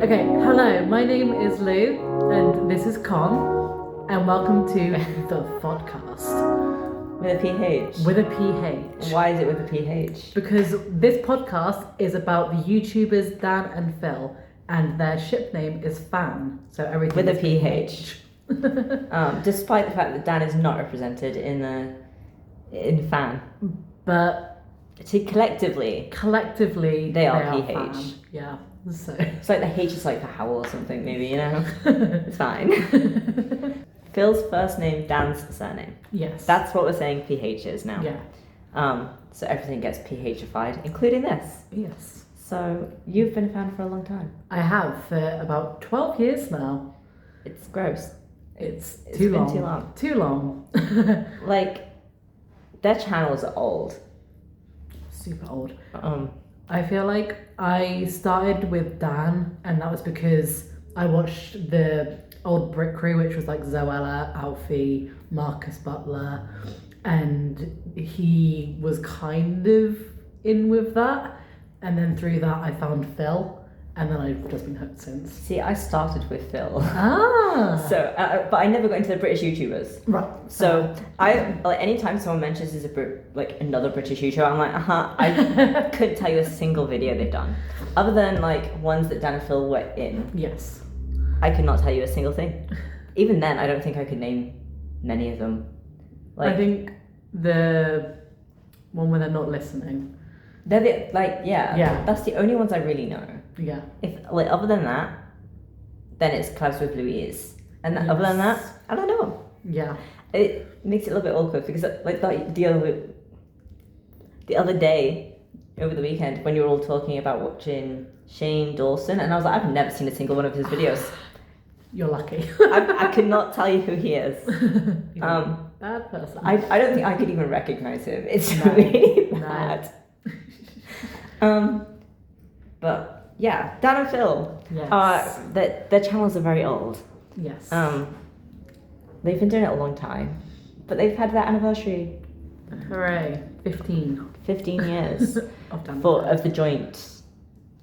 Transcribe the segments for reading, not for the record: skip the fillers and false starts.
Okay, hello, my name is Lou, and this is Con, and welcome to the Phodcast. With a PH? With a PH. Why is it with a PH? Because this podcast is about the YouTubers Dan and Phil, and their ship name is Fan, so everything With a is PH. Despite the fact that Dan is not represented in Fan. But collectively they are are PH. Fan. Yeah, so. It's like the H is like for howl or something, maybe, you know? It's fine. Phil's first name, Dan's surname. Yes. That's what we're saying PH is now. Yeah. So everything gets PHified, including this. Yes. So you've been a fan for a long time. I have for about 12 years now. It's gross. It's been long. too long. Too long. Like, their channels are old. Super old. I I feel like I started with Dan, and that was because I watched the old Brick Crew, which was like Zoella, Alfie, Marcus Butler, and he was kind of in with that. And then through that, I found Phil, and then I've just been hooked since. See, I started with Phil. Ah. So, but I never got into the British YouTubers. Right. So anytime someone mentions there's another British YouTuber, I'm like, I couldn't tell you a single video they've done, other than like ones that Dan and Phil were in. Yes. I could not tell you a single thing. Even then, I don't think I could name many of them. I think the one where they're not listening. They're Yeah. That's the only ones I really know. Yeah. If other than that, then it's Clouds with Louise, and other than that, I don't know. Yeah. It makes it a little bit awkward because the other day over the weekend when you were all talking about watching Shane Dawson, and I was like, I've never seen a single one of his videos. You're lucky. I could not tell you who he is. Bad person. I don't think I could even recognize him. It's really bad. But yeah, Dan and Phil. Yes. Their channels are very old. Yes. They've been doing it a long time, but they've had their anniversary. Hooray! 15 years of Dan. of the joint.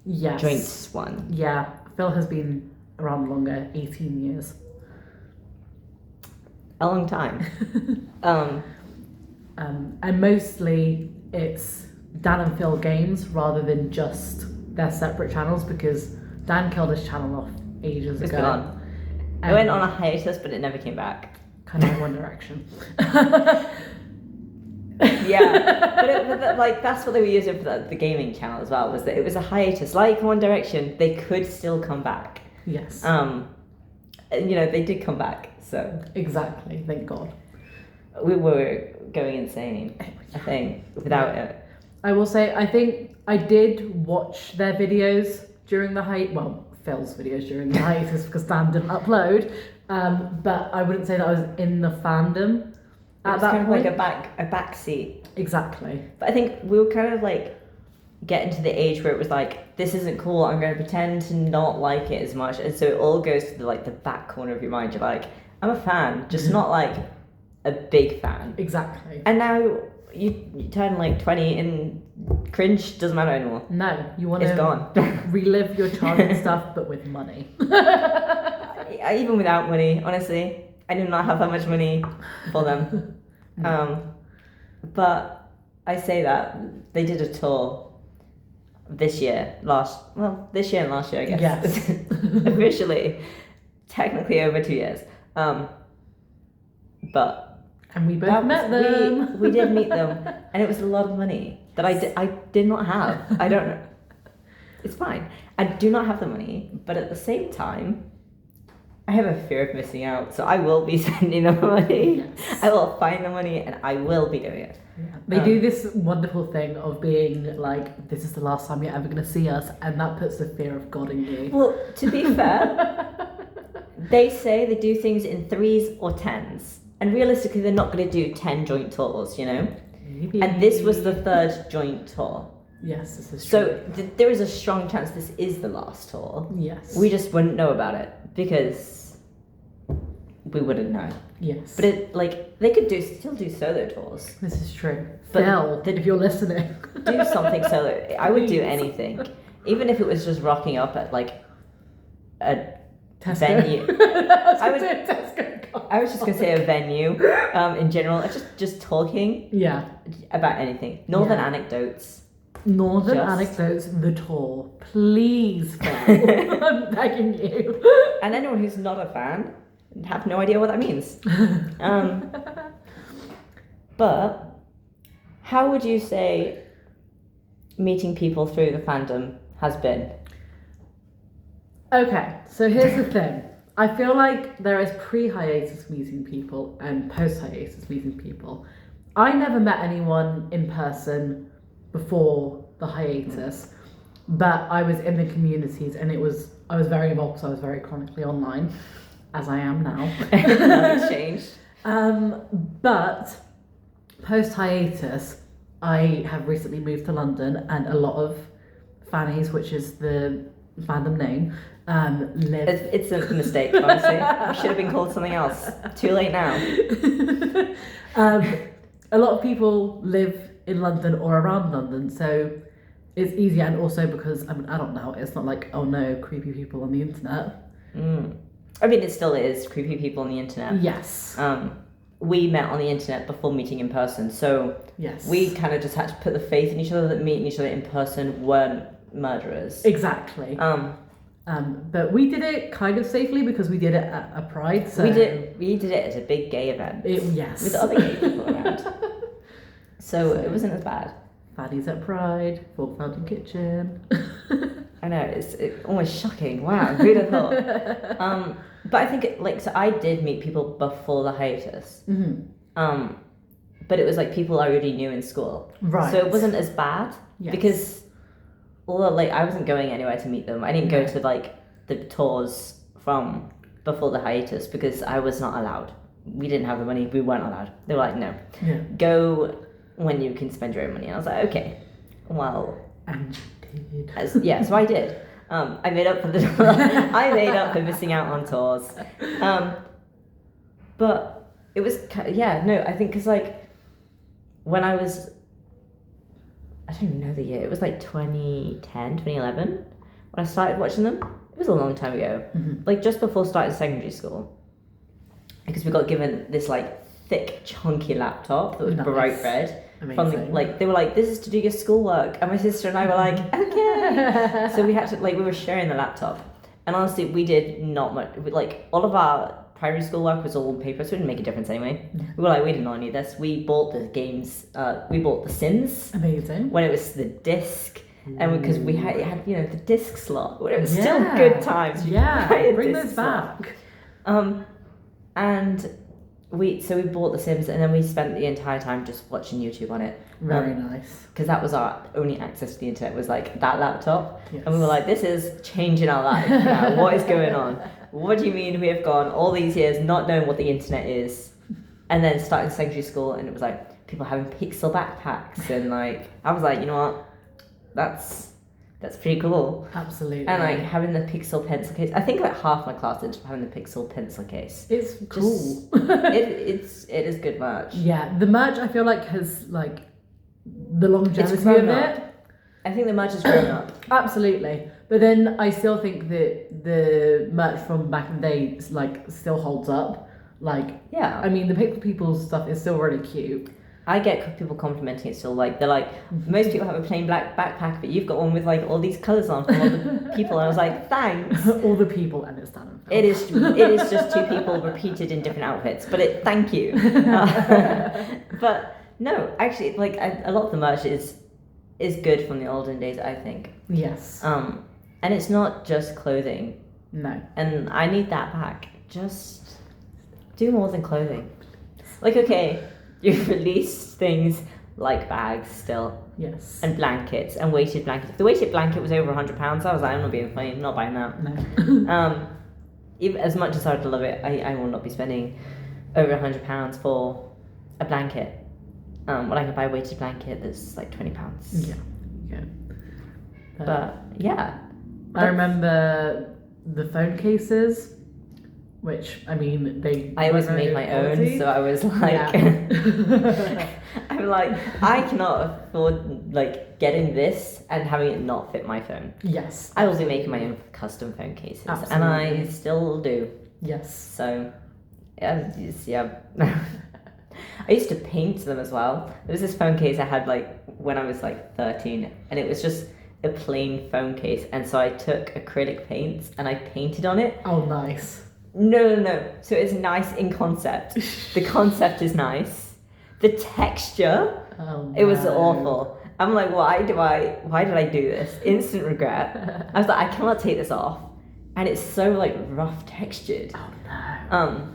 Yes. Joints one. Yeah, Phil has been around longer, 18 years. A long time. And mostly it's Dan and Phil games rather than just their separate channels, because Dan killed his channel off ages It's ago. gone. It went on a hiatus, but it never came back. Kind of One Direction. Yeah, but that's what they were using for the gaming channel as well. Was that it was a hiatus, like One Direction. They could still come back. Yes. And, they did come back. So exactly. Thank God. We were going insane, I think, without it. I will say, I think I did watch their videos during the Phil's videos during the hiatus because Dan didn't upload. But I wouldn't say that I was in the fandom at that kind point. of like a back seat. Exactly. But I think we were kind of like getting to the age where it was like, this isn't cool. I'm going to pretend to not like it as much, and so it all goes to the back corner of your mind. You're like, I'm a fan, just not like a big fan. Exactly. And now you turn like 20 and cringe doesn't matter anymore. No, you want It's to gone. relive your childhood stuff, but with money. Even without money, honestly, I do not have that much money for them. But I say that they did a tour this year and last year, I guess. Yes. Officially, technically over 2 years. But And we both met them. We did meet them, and it was a lot of money that I did not have. I don't know. It's fine. I do not have the money, but at the same time, I have a fear of missing out. So I will be sending the money. Yes. I will find the money, and I will be doing it. Yeah. They do this wonderful thing of being like, this is the last time you're ever going to see us, and that puts the fear of God in you. Well, to be fair, they say they do things in 3s or 10s. And realistically, they're not going to do 10 joint tours, Maybe. And this was the 3rd joint tour. Yes, this is true. So there is a strong chance this is the last tour. Yes. We just wouldn't know about it because we wouldn't know. Yes. But they could still do solo tours. This is true. But Phil, if you're listening. Do something solo. I would do anything. Even if it was just rocking up at a Tesco. venue. I was- Tesco. I was just gonna say a venue. In general, just talking Yeah. about anything. Northern Yeah. anecdotes. Northern Just- Anecdotes, the tour. Please, Phil. I'm begging you. And anyone who's not a fan have no idea what that means. But how would you say meeting people through the fandom has been? Okay, so here's the thing. I feel like there is pre-hiatus meeting people and post-hiatus meeting people. I never met anyone in person before the hiatus, but I was in the communities and I was very involved because I was very chronically online, as I am now. Nothing's changed. But post-hiatus, I have recently moved to London, and a lot of fannies, which is the fandom name, live. It's a mistake, honestly. We should have been called something else. Too late now. A lot of people live in London or around London, so it's easier, and also because I'm an adult now, it's not like, oh no, creepy people on the internet. I mean, it still is creepy people on the internet. Yes. We met on the internet before meeting in person, so Yes. we kind of just had to put the faith in each other that meeting each other in person weren't murderers. Exactly. But we did it kind of safely because we did it at a Pride. So we did it at a big gay event. Yes. With other gay people around. So it wasn't as bad. Fannies at Pride, Fork Fountain Kitchen. I know, it's almost shocking. Wow, who'd have thought? But I think so I did meet people before the hiatus. Mm-hmm. But it was like people I already knew in school. Right. So it wasn't as bad because although like I wasn't going anywhere to meet them. I didn't go to like the tours from before the hiatus because I was not allowed. We didn't have the money, we weren't allowed. They were like, no. Yeah. Go when you can spend your own money. And I was like, okay. Well, And you did. so I did. I made up for I made up for missing out on tours. But it was I think because like when I was, I don't even know the year, it was like 2010, 2011 when I started watching them. It was a long time ago, like just before starting secondary school, because we got given this like thick chunky laptop that was bright red. Amazing. They were like, this is to do your schoolwork, and my sister and I were like, okay. So we had to we were sharing the laptop, and honestly we did not much. Like all of our primary school work was all on paper, so it didn't make a difference anyway. We were like, we did not need this. We bought the games. We bought The Sims. Amazing. When it was the disc. And because we had the disc slot, when it was still good times. Bring those back. And we bought The Sims, and then we spent the entire time just watching YouTube on it. Very nice. Because that was our only access to the internet, was like that laptop. Yes. And we were like, this is changing our life now. What is going on? What do you mean we have gone all these years not knowing what the internet is? And then starting secondary school, and it was like people having pixel backpacks, and like I was like, you know what? That's pretty cool. Absolutely. And like having the pixel pencil case. I think like half my class did having the pixel pencil case. It's cool. It is good merch. Yeah, the merch I feel like has like the longevity of grown it. up. I think the merch has grown up. Absolutely. But then I still think that the merch from back in the day like still holds up. Like, yeah. I mean, the Pixel People stuff is still really cute. I get people complimenting it still. Like they're like, most people have a plain black backpack, but you've got one with like all these colours on from all the people. And I was like, thanks. All the people, and it's done. It is just two people repeated in different outfits, but thank you. But no, actually, like a lot of the merch is good from the olden days, I think. Yes. And it's not just clothing. No. And I need that back. Just do more than clothing. Like, okay, you've released things like bags still. Yes. And blankets and weighted blankets. If the weighted blanket was over £100, I was like, I'm not being funny, I'm not buying that. No. Even as much as I would love it, I will not be spending over £100 for a blanket. When I can buy a weighted blanket that's like £20. Yeah. But yeah. I remember the phone cases which I mean I always weren't very made my good own, quality. so I was like, Yeah. I'm like, I cannot afford like getting this and having it not fit my phone. Yes. I will be making my own custom phone cases, and Absolutely. I still do. Yes. So, yeah. I used to paint them as well. There was this phone case I had like when I was like 13, and it was just a plain phone case, and so I took acrylic paints and I painted on it. Oh, nice. No. So it's nice in concept. The concept is nice. The texture, Oh, it was no. awful. I'm like, why did I do this? Instant regret. I was like, I cannot take this off, and it's so like rough textured. Oh no.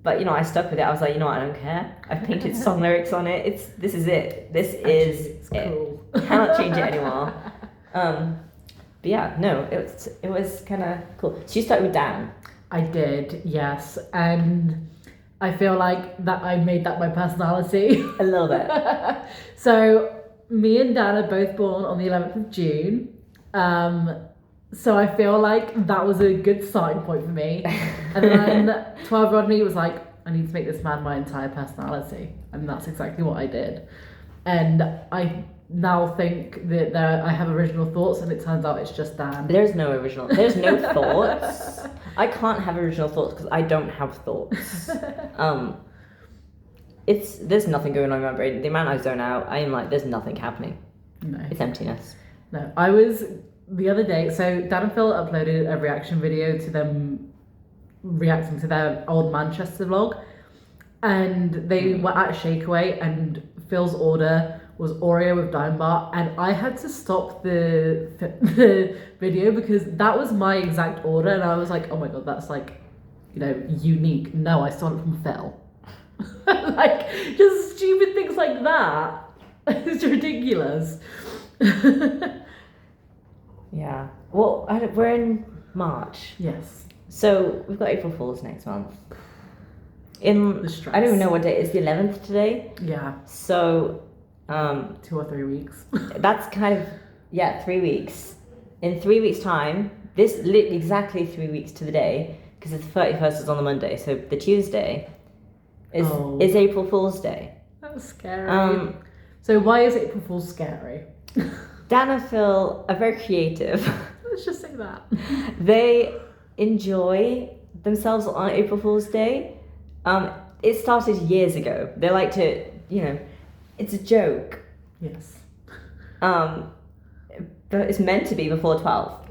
But I stuck with it. I was like, you know what? I don't care. I've painted song lyrics on it. This is it. This is It's it. cool. Cannot change it anymore. But yeah, no, it was kind of cool. So you started with Dan. I did, yes, and I feel like that I made that my personality. A little bit. So me and Dan are both born on the 11th of June. So I feel like that was a good starting point for me. And then 12-year-old me was like, I need to make this man my entire personality. And that's exactly what I did. And I now think that I have original thoughts, and it turns out it's just Dan. There's no thoughts. I can't have original thoughts because I don't have thoughts. There's nothing going on in my brain. The amount I zone out, I am like, there's nothing happening. No. It's emptiness. No, I was the other day. So Dan and Phil uploaded a reaction video to them reacting to their old Manchester vlog, and they were at Shakeaway, and Phil's order was Oreo with Dime Bar, and I had to stop the video because that was my exact order, and I was like, oh my god, that's like, unique. No, I stole it from Phil. Like, just stupid things like that. It's ridiculous. Yeah. Well, we're in March. Yes. So we've got April Fool's next month. In stress. I don't even know what day. It's the 11th today. Yeah. So 2 or 3 weeks. that's kind of 3 weeks. In 3 weeks' time, this literally exactly 3 weeks to the day, because the 31st is on the Monday. So the Tuesday is April Fool's Day. That's scary. So why is April Fool's scary? Dan and Phil are very creative. Let's just say that. They enjoy themselves on April Fool's Day. It started years ago. They like to, it's a joke. Yes. But it's meant to be before 12.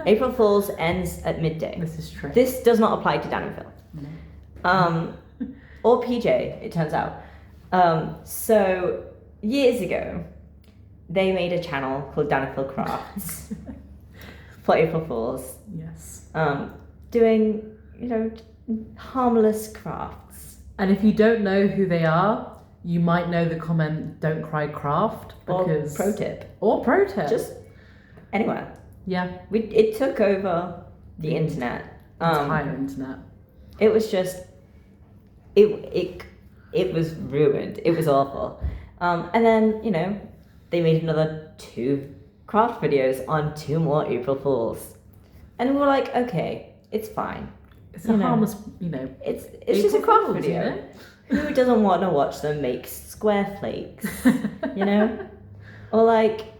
April Fool's ends at midday. This is true. This does not apply to Dan and Phil. No. Or PJ, it turns out. So years ago, they made a channel called Dan and Phil Crafts for April Fools. Yes. Doing, harmless crafts. And if you don't know who they are, you might know the comment "Don't cry craft" because Or pro tip. Or pro tip. Just anywhere. Yeah. It took over the internet. Entire internet. It was just it was ruined. It was awful. And then, they made another 2 craft videos on 2 more April Fools. And we were like, okay, it's fine. It's a harmless, It's just a craft Fools, video. Who doesn't want to watch them make square flakes? Or like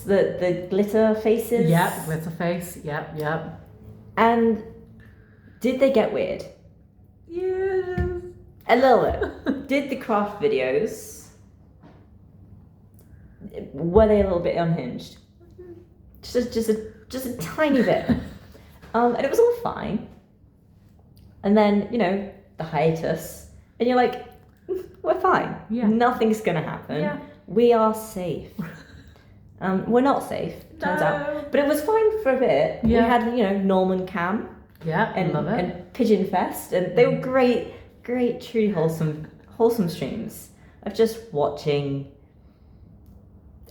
the glitter faces. Yep, glitter face. Yep. And did they get weird? Yes. A little bit. Did the craft videos, were they a little bit unhinged? Just a tiny bit. And it was all fine. And then, the hiatus, and you're like, we're fine. Yeah. Nothing's gonna happen. Yeah. We are safe. We're not safe, turns out. But it was fine for a bit. Yeah. We had, Norman Cam. Yeah, And, love it. and Pigeon Fest, and they were great, truly wholesome streams of just watching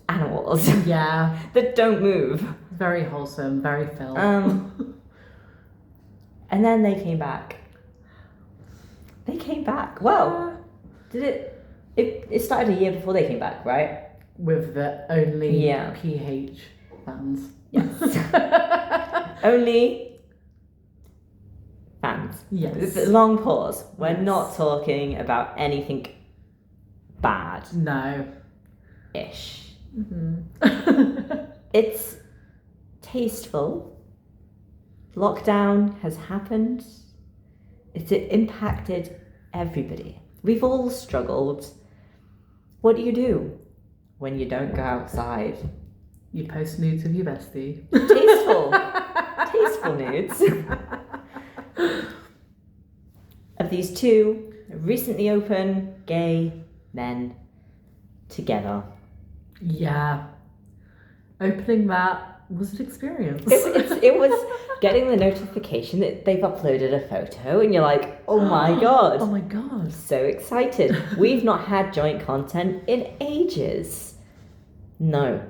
animals Yeah, that don't move. very wholesome, very Phil. And then they came back. Well, did it started a year before they came back, right? With the only Yeah. PH fans. Yes. Only Yes. Long pause. We're Yes. not talking about anything bad. No. Ish. Mm-hmm. It's tasteful. Lockdown has happened. It's impacted everybody. We've all struggled. What do you do when you don't go outside? You post nudes of your bestie. Tasteful. Tasteful nudes. Of these two recently open gay men together. Yeah. Opening that was an experience. It was getting the notification that they've uploaded a photo, and you're like, oh my god. Oh my god. So excited. We've not had joint content in ages. No.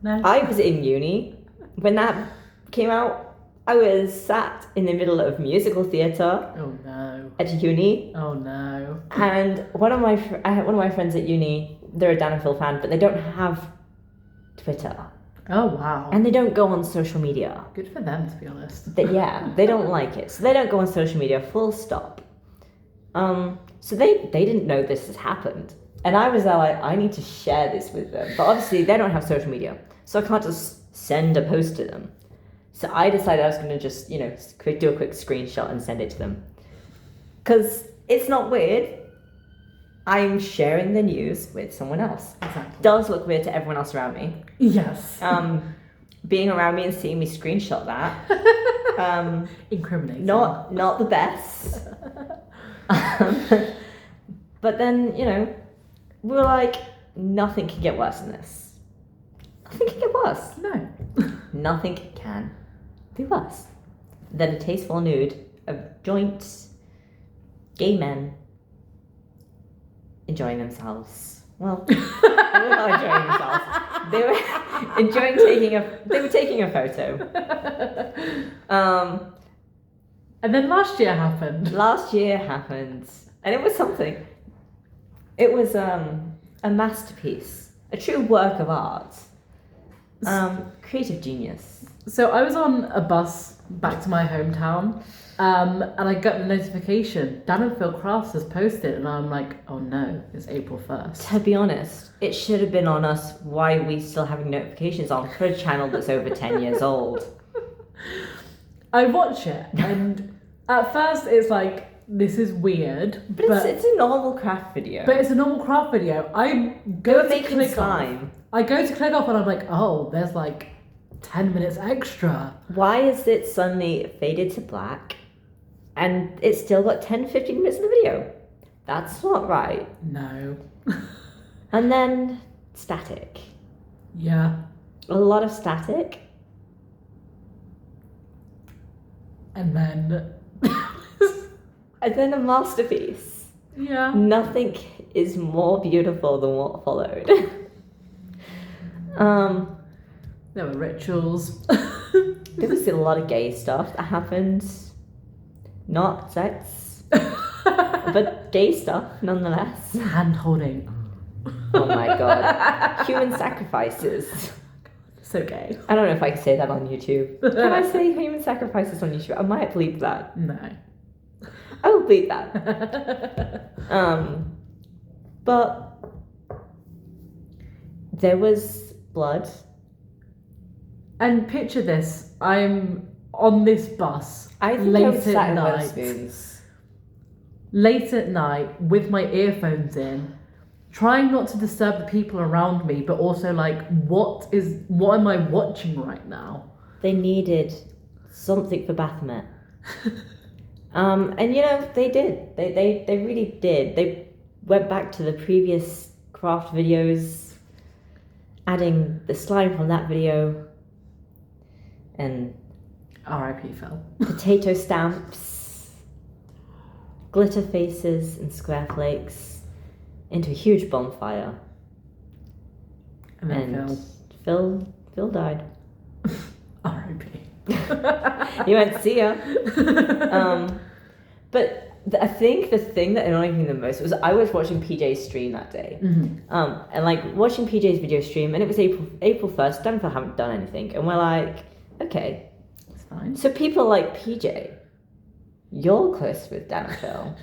No. I was in uni when that came out. I was sat in the middle of musical theatre Oh no. at uni, Oh no. and I had one of my friends at uni. They're a Dan and Phil fan, but they don't have Twitter, Oh wow. and they don't go on social media. Good for them, to be honest. They don't like it, so they don't go on social media. Full stop. So they didn't know this has happened, and I was there like, I need to share this with them, but obviously they don't have social media, so I can't just send a post to them. So I decided I was going to just, do a quick screenshot and send it to them. Because it's not weird. I'm sharing the news with someone else. Exactly. Does look weird to everyone else around me. Yes. Being around me and seeing me screenshot that. Incriminating. Not the best. But then, we were like, nothing can get worse than this. Nothing can get worse. No. Nothing can be worse than a tasteful nude of joint gay men enjoying themselves. Well, they were not enjoying themselves. They were they were taking a photo. And then last year happened. Last year happened, and it was something. It was a masterpiece, a true work of art. Creative genius. So I was on a bus back to my hometown, and I got the notification, Dan and Phil Crafts has posted, and I'm like, oh no, it's April 1st. To be honest, it should have been on us. Why are we still having notifications on for a channel that's over 10 years old? I watch it, and at first it's like, this is weird, But it's a normal craft video. but it's a normal craft video. I They go were to making click slime. off. I go to click off, and I'm like, oh, there's like 10 minutes extra. Why is it suddenly faded to black and it's still got 10-15 minutes in the video? That's not right. No. And then static. Yeah. A lot of static. And then And then a masterpiece. yeah. Nothing is more beautiful than what followed. There were rituals. There was a lot of gay stuff that happened. Not sex, but gay stuff nonetheless. Hand holding. Oh my god. Human sacrifices. So gay. I don't know if I can say that on YouTube. Can I say human sacrifices on YouTube? I might bleep that. No. I will bleep that. But there was blood. And picture this, I'm on this bus I think I was sat in Wetherspoons. late at night with my earphones in, trying not to disturb the people around me, but also like, what am I watching right now? They needed something for Baphomet. And they did. They really did. They went back to the previous craft videos, adding the slime from that video, and R.I.P. Phil. potato stamps, glitter faces, and square flakes into a huge bonfire. And then Phil died. R.I.P. You went, see ya. But I think the thing that annoyed me the most was I was watching PJ's stream that day. Mm-hmm. And like watching PJ's video stream, and it was April 1st. Don't know if I haven't done anything, and we're like, okay. It's fine. So people like PJ you're close with Dan and Phil.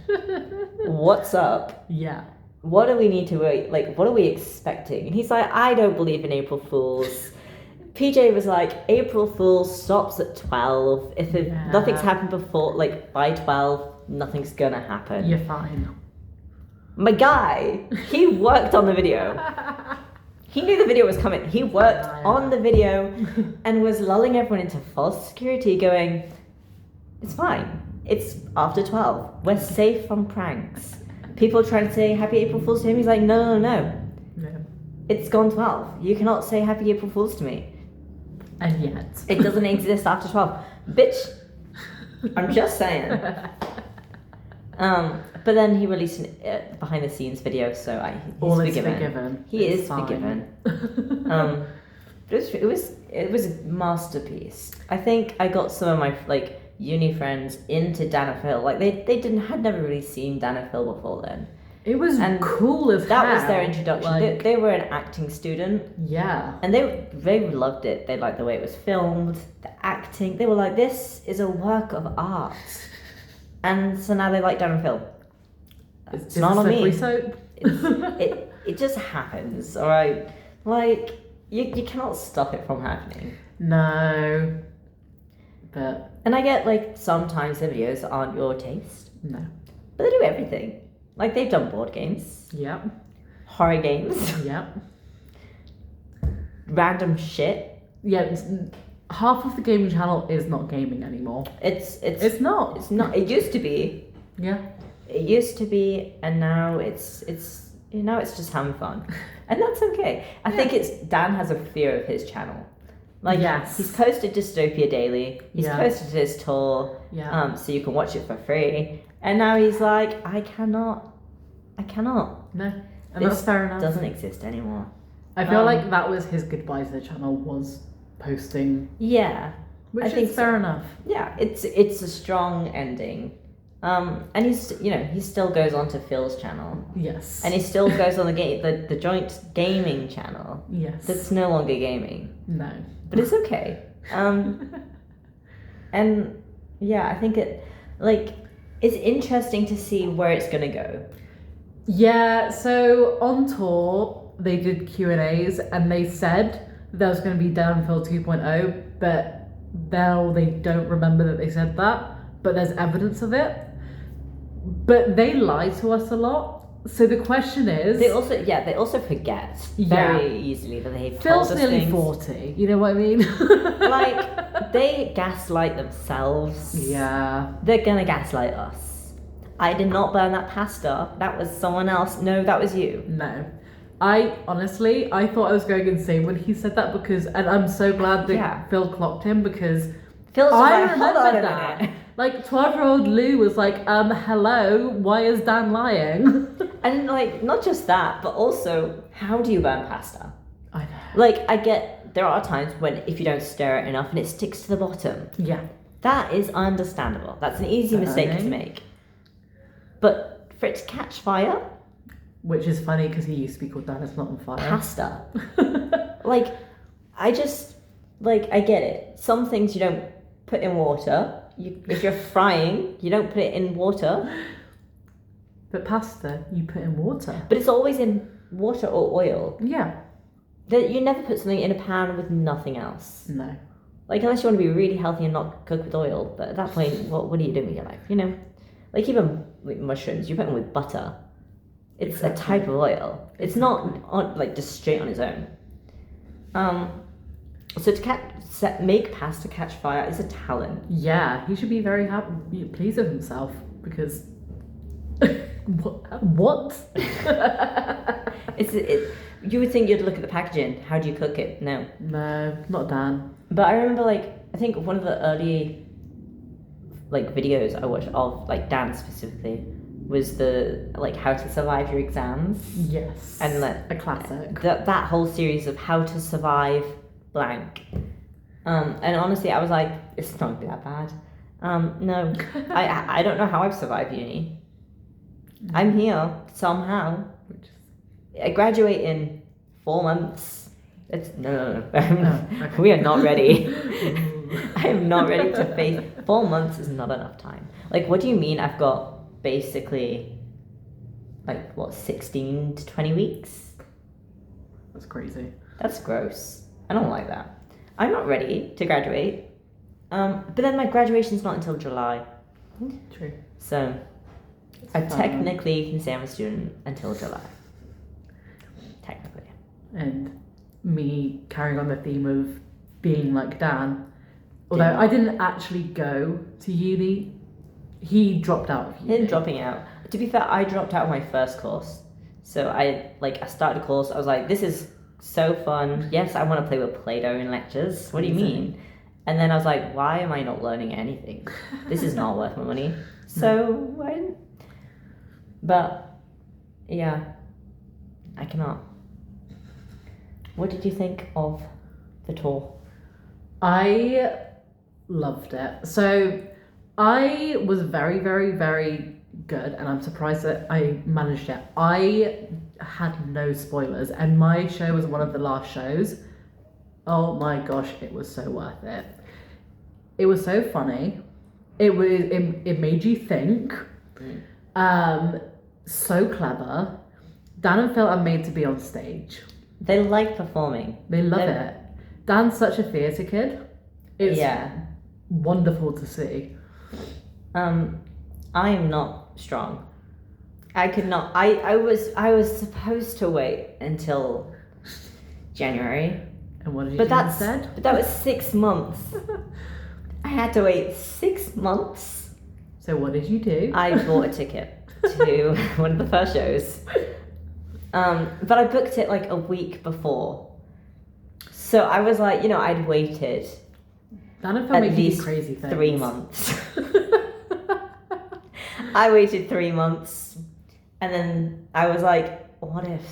What's up? Yeah. What do we need to wait? Like, what are we expecting? And he's like, I don't believe in April Fools. PJ was like, April Fools stops at 12. If nothing's happened before, like by 12, nothing's gonna happen. You're fine. My guy, he worked on the video. He knew the video was coming. He worked on the video and was lulling everyone into false security, going, it's fine. It's after 12. We're safe from pranks. People trying to say Happy April Fools to him. He's like, no. It's gone 12. You cannot say Happy April Fools to me. And yet. It doesn't exist after 12. Bitch, I'm just saying. But then he released a behind the scenes video, so he's forgiven. He is forgiven. It was a masterpiece. I think I got some of my like uni friends into Dan and Phil. Like they had never really seen Dan and Phil before then. It was cool as that hell. Was their introduction. Like, they were an acting student. Yeah. And they loved it. They liked the way it was filmed, the acting. They were like, this is a work of art. And so now they like Dan and Phil. It's not on me. Soap? It just happens, all right? Like, you cannot stop it from happening. No. But... And I get, like, sometimes the videos aren't your taste. No. But they do everything. Like, they've done board games. Yep. Horror games. Yep. Random shit. Yeah, half of the gaming channel is not gaming anymore. It's not. It's not. It used to be. Yeah. It used to be, and now it's just having fun, and that's okay. I think Dan has a fear of his channel. Like, yes. He's posted Dystopia Daily. He's posted his tour. Yeah. So you can watch it for free. And now he's like, I cannot. No. And this that's fair enough. Doesn't exist anymore. I feel like that was his goodbye to the channel, was posting. Yeah. Which I think is fair enough. Yeah, it's a strong ending. And he still goes on to Phil's channel. Yes. And he still goes on the joint gaming channel. Yes. That's no longer gaming. No. But it's okay. And yeah, I think it's interesting to see where it's gonna go. Yeah, so on tour they did Q&As and they said there was going to be Dan and Phil 2.0, but now they don't remember that they said that, but there's evidence of it. But they lie to us a lot. So the question is... They also forget very easily that they've told us Phil's nearly things. 40, you know what I mean? Like, they gaslight themselves. Yeah. They're gonna gaslight us. I did not burn that pasta. That was someone else. No, that was you. No. I honestly thought I was going insane when he said that, because, and I'm so glad that Phil clocked him, because Phil's I like, remember hold on that. a minute. Like 12-year-old Lou was like, hello, why is Dan lying? And like, not just that, but also, how do you burn pasta? I know. Like, I get, there are times when if you don't stir it enough and it sticks to the bottom. Yeah. That is understandable. That's an easy mistake to make. But for it to catch fire... Which is funny because he used to be called Dan Is Not on Fire. Pasta. Like, I get it. Some things you don't put in water. If you're frying, you don't put it in water. But pasta, you put in water. But it's always in water or oil. Yeah. You never put something in a pan with nothing else. No. Like, unless you want to be really healthy and not cook with oil. But at that point, what are you doing with your life? You know? Like, even with mushrooms, you put them with butter. It's a type of oil. It's not like just straight on its own. So to make pasta catch fire is a talent. Yeah, he should be very happy, pleased with himself, because what? You would think you'd look at the packaging. How do you cook it? No, not Dan. But I remember, I think one of the early videos I watched of Dan specifically was the how to survive your exams. Yes. And a classic. That whole series of how to survive blank. And honestly, I was like, it's not that bad. No, I don't know how I've survived uni. I'm here somehow. I graduate in 4 months. No. Okay. We are not ready. I am not ready to face 4 months is not enough time. Like, what do you mean I've got basically, like, what, 16 to 20 weeks? That's crazy. That's gross. I don't like that. I'm not ready to graduate. But then my graduation's not until July. True. So I technically can say I'm a student until July. Technically. And me carrying on the theme of being like Dan, although I didn't actually go to uni, he dropped out of uni. Him dropping out. To be fair, I dropped out of my first course. So I started a course, I was like, this is so fun. Yes, I want to play with Play-Doh in lectures. What do you mean? And then I was like, why am I not learning anything? This is not worth my money. So I didn't. But yeah, I cannot. What did you think of the tour? I loved it. So I was very, very, very good, and I'm surprised that I managed it. I had no spoilers, and my show was one of the last shows. Oh my gosh, it was so worth it. It was so funny. It made you think. So clever. Dan and Phil are made to be on stage. They like performing. They love it. Dan's such a theatre kid. It's wonderful to see. I am not strong. I could not. I was supposed to wait until January. And what did you do instead? But that was 6 months. I had to wait 6 months. So what did you do? I bought a ticket to one of the first shows. But I booked it like a week before. So I was like, I'd waited at least crazy things. 3 months. I waited 3 months. And then I was like, what if?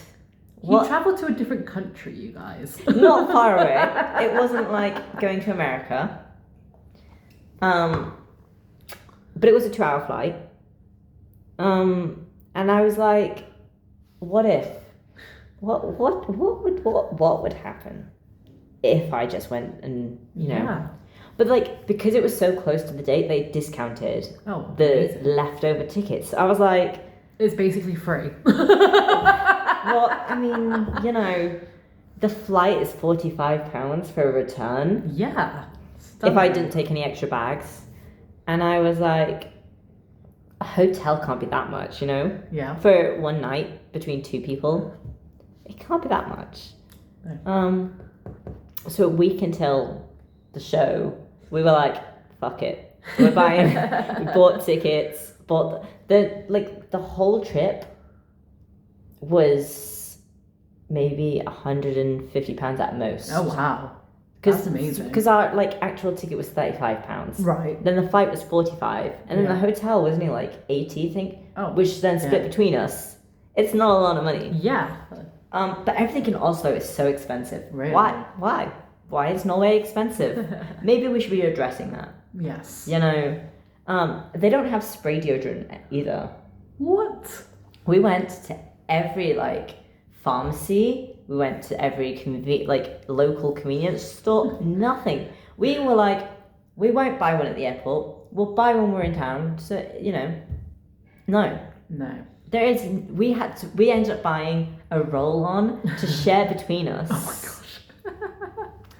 You travelled to a different country, you guys. Not far away. It wasn't like going to America. But it was a 2-hour flight. And I was like, what if? What would happen if I just went and Yeah. But like, because it was so close to the date, they discounted the leftover tickets. I was like, it's basically free. well, I mean, the flight is £45 for a return. Yeah. If I didn't take any extra bags. And I was like, a hotel can't be that much, Yeah. For one night between 2 people. It can't be that much. No. So a week until the show, we were like, fuck it. We're buying, we bought tickets, bought the whole trip was maybe £150 at most. Oh, wow. That's amazing. Because our actual ticket was £35. Right. Then the flight was £45, and then the hotel was only like £80, I think. Oh, which then split between us. It's not a lot of money. Yeah. But everything in Oslo is so expensive. Really? Why is Norway expensive? Maybe we should be addressing that. Yes. They don't have spray deodorant either. What? We went to every pharmacy. We went to every local convenience store. Nothing. We were like, we won't buy one at the airport. We'll buy one when we're in town. So no. There is. We ended up buying a roll-on to share between us. Oh my gosh.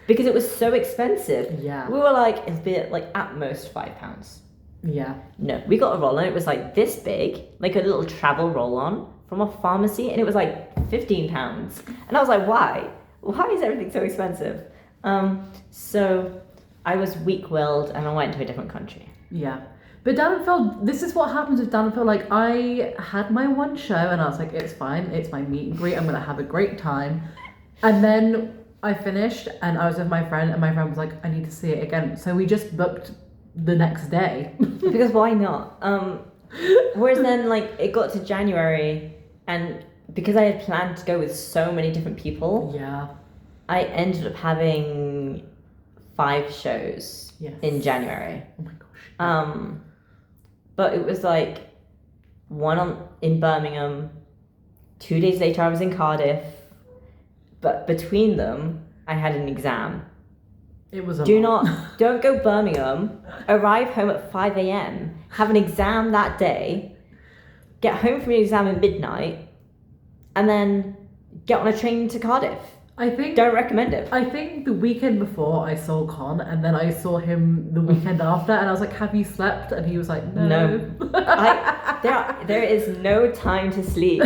Because it was so expensive. Yeah. We were like, it'd be at most £5. Yeah. No, we got a roll-on. It was this big, like a little travel roll-on from a pharmacy, and it was £15. And I was like, why? Why is everything so expensive? So I was weak-willed and I went to a different country. Yeah. But Dan and Phil, this is what happens with Dan and Phil. I had my one show and I was like, it's fine. It's my meet and greet. I'm going to have a great time. And then I finished and I was with my friend and my friend was like, I need to see it again. So we just booked the next day. Because why not? Whereas then it got to January, and because I had planned to go with so many different people, I ended up having 5 shows in January. Oh my gosh. But it was one in Birmingham, 2 days later I was in Cardiff, but between them I had an exam. It was a Do lot. don't go Birmingham, arrive home at 5 a.m., have an exam that day, get home from your exam at midnight, and then get on a train to Cardiff. Don't recommend it. I think the weekend before I saw Con, and then I saw him the weekend after, and I was like, "Have you slept?" And he was like, "No." There is no time to sleep.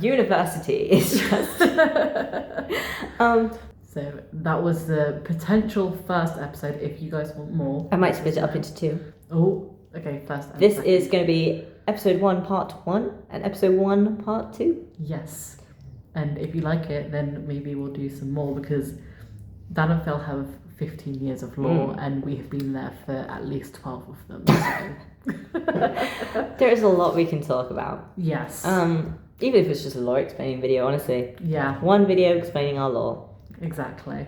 University is just. So that was the potential first episode. If you guys want more, I might split it up into 2. Oh, okay. First. And This second. is going to be episode 1, part 1, and episode 1, part 2. Yes. And if you like it, then maybe we'll do some more because Dan and Phil have 15 years of law and we have been there for at least 12 of them. So. There is a lot we can talk about. Yes. Even if it's just a law explaining video, honestly. Yeah. One video explaining our law. Exactly.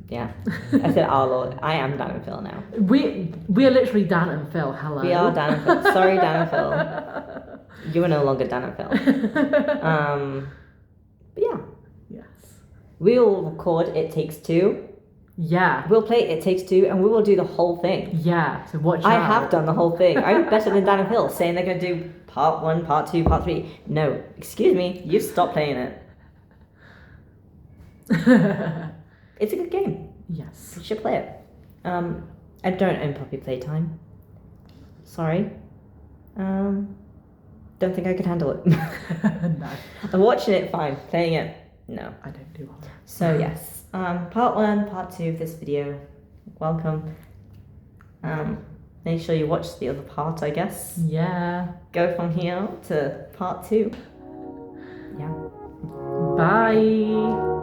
Yeah. I said our law. I am Dan and Phil now. We are literally Dan and Phil. Hello. We are Dan and Phil. Sorry, Dan and Phil. You are no longer Dan and Phil. But yeah. Yes. We'll record It Takes Two. Yeah. We'll play It Takes Two and we will do the whole thing. Yeah. So watch out. I have done the whole thing. I'm better than Dan and Phil saying they're going to do part 1, part 2, part 3. No. Excuse me. You've stopped playing it. It's a good game. Yes. You should play it. I don't own Puppy Playtime. Sorry. Don't think I could handle it. No. I'm watching it fine. Playing it, no. I don't do horror. So yes, part 1, part 2 of this video. Welcome. Make sure you watch the other part, I guess. Yeah. Go from here to part 2. Yeah. Bye.